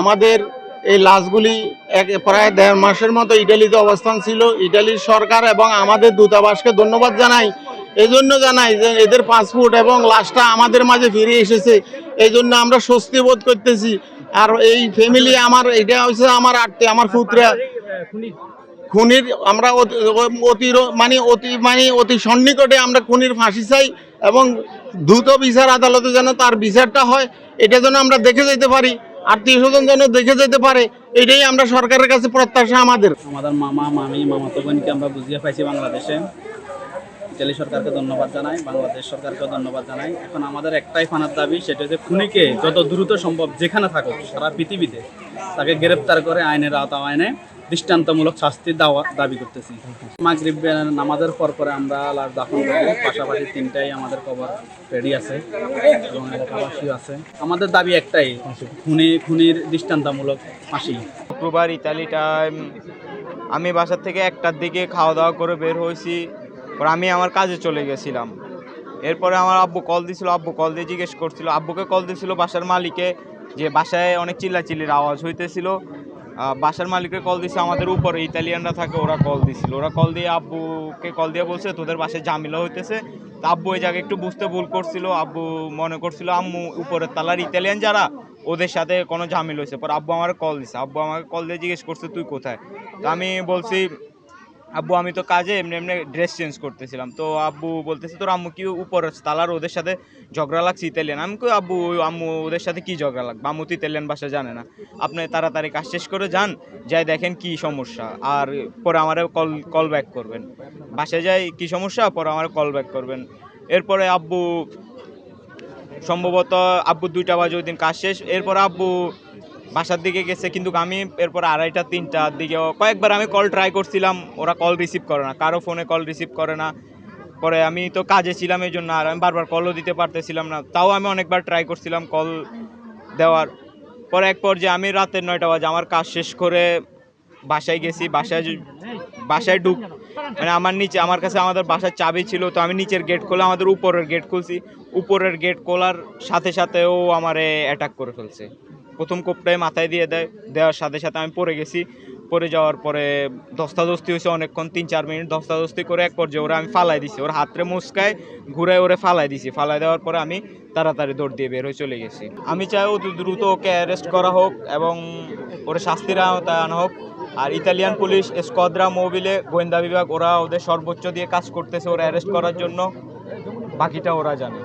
আমাদের এই লাশগুলি প্রায় 1.5 মাসের মতো ইটালিতে অবস্থান ছিল। ইটালির সরকার এবং আমাদের দূতাবাসকে ধন্যবাদ জানাই। এই জন্য জানাই যে এদের পাসপোর্ট এবং লাশটা আমাদের মাঝে ফিরে এসেছে, এই জন্য আমরা স্বস্তি বোধ করতেছি। আর এই ফ্যামিলি আমার, এটা হচ্ছে আমার আত্মীয়, আমার পুত্রা খুনির, আমরা অতি সন্নিকটে আমরা খুনির ফাঁসি চাই এবং দ্রুত বিচার আদালতে যেন তার বিচারটা হয়, এটা যেন আমরা দেখে যেতে পারি, আত্মীয় স্বজন যেন দেখে যেতে পারে, এটাই আমরা সরকারের কাছে প্রত্যাশা আমাদের। আমাদের মামা মামি মামাতো বোনকে আমরা বুঝিয়ে পাইছি বাংলাদেশে। ইতালি সরকারকে ধন্যবাদ জানাই, বাংলাদেশ সরকারকে ধন্যবাদ জানাই। এখন আমাদের একটাই ফানার দাবি, সেটা হচ্ছে খুনিকে যত দ্রুত সম্ভব যেখানে থাকুক সারা পৃথিবীতে তাকে গ্রেপ্তার করে আইনের আওতায় দৃষ্টান্তমূলক শাস্তি দাবি করতেছি। মাগরিব নামাজের পরে আমরা লাশ দাফন করি, পাশাপাশি 3টাই আমাদের কবর রেডি আছে এবং এলাকাবাসীও আছে। আমাদের দাবি একটাই, খুনির দৃষ্টান্তমূলক ফাঁসি। শুক্রবার ইতালিটা আমি বাসার থেকে 1টার দিকে খাওয়া দাওয়া করে বের হয়েছি, আমি আমার কাজে চলে গেছিলাম। এরপরে আমার আব্বু কল দিছিল, আব্বু কল দিয়ে জিজ্ঞেস করছিল, আব্বুকে কল দিছিল বাসার মালিকে, যে বাসায় অনেক চিল্লাচিল্লির আওয়াজ হইতেছিল। বাসার মালিককে কল দিছে, আমাদের উপরে ইতালিয়ানরা থাকে, ওরা কল দিছিল। ওরা কল দিয়ে আব্বুকে কল দিয়ে বলছে তোদের বাসায় ঝামেলা হইতেছে। তা আব্বু ওই জায়গায় একটু বুঝতে ভুল করছিল, আব্বু মনে করছিল আম্মু উপরের তালার ইতালিয়ান যারা ওদের সাথে কোনো ঝামেলা হয়েছে। পর আব্বু আমার কল দিছে, আব্বু আমাকে কল দিয়ে জিজ্ঞেস করছে তুই কোথায়। তো আমি বলছি আব্বু আমি তো কাজে এমনি এমনি ড্রেস চেঞ্জ করতেছিলাম। তো আব্বু বলতেছে তোর আম্মু কি উপরের তালার ওদের সাথে ঝগড়া লাগছে ইতালিয়ান। আমি কই আব্বু আম্মু ওদের সাথে কি ঝগড়া লাগবে, আম্মু তো ইতালিয়ান ভাষা জানে না, আপনি তাড়াতাড়ি কাজ শেষ করে যান, যাই দেখেন কি সমস্যা, আর পরে আমার কল ব্যাক করবেন। বাসায় যাই কি সমস্যা, পরে আমার কল ব্যাক করবেন। এরপরে আব্বু সম্ভবত 2টা বাজে ওই দিন কাজ শেষ। এরপর আব্বু বাসার দিকে গেছে, কিন্তু আমি এরপর 2:30 3টার দিকে কয়েকবার আমি কল ট্রাই করছিলাম, ওরা কল রিসিভ করে না, কারো ফোনে কল রিসিভ করে না। পরে আমি তো কাজে ছিলাম এই জন্য, আর আমি বারবার কলও দিতে পারতেছিলাম না, তাও আমি অনেকবার ট্রাই করছিলাম কল দেওয়ার। পরে এক পর্যায়ে আমি রাতের 9টা বাজে আমার কাজ শেষ করে বাসায় গেছি। বাসায় মানে আমার কাছে আমাদের বাসার চাবি ছিল, তো আমি নিচের গেট খুলে আমাদের উপরের গেট খুলছি। উপরের গেট খোলার সাথে সাথে ও আমারে অ্যাটাক করে ফেলছে। প্রথম কোপটাই মাথায় দেওয়ার সাথে সাথে আমি পড়ে গেছি। পড়ে যাওয়ার পরে ধস্তাধস্তি হয়েছে অনেকক্ষণ, 3-4 মিনিট ধস্তাধস্তি করে এক পর্যায়ে ওরা আমি ফালাই দিছি, ওর হাতরে মুচকায় ঘুরে ওরে ফালাই দিছি। ফালাই দেওয়ার পরে আমি তাড়াতাড়ি দৌড় দিয়ে বের হয়ে চলে গেছি। আমি চাই অতি দ্রুত ওকে অ্যারেস্ট করা হোক এবং ওরা শাস্তির আওতায় আনা হোক। আর ইতালিয়ান পুলিশ স্কোয়াদ্রা মোবিলে গোয়েন্দা বিভাগ ওরা ওদের সর্বোচ্চ দিয়ে কাজ করতেছে ওরা অ্যারেস্ট করার জন্য, বাকিটা ওরা জানে।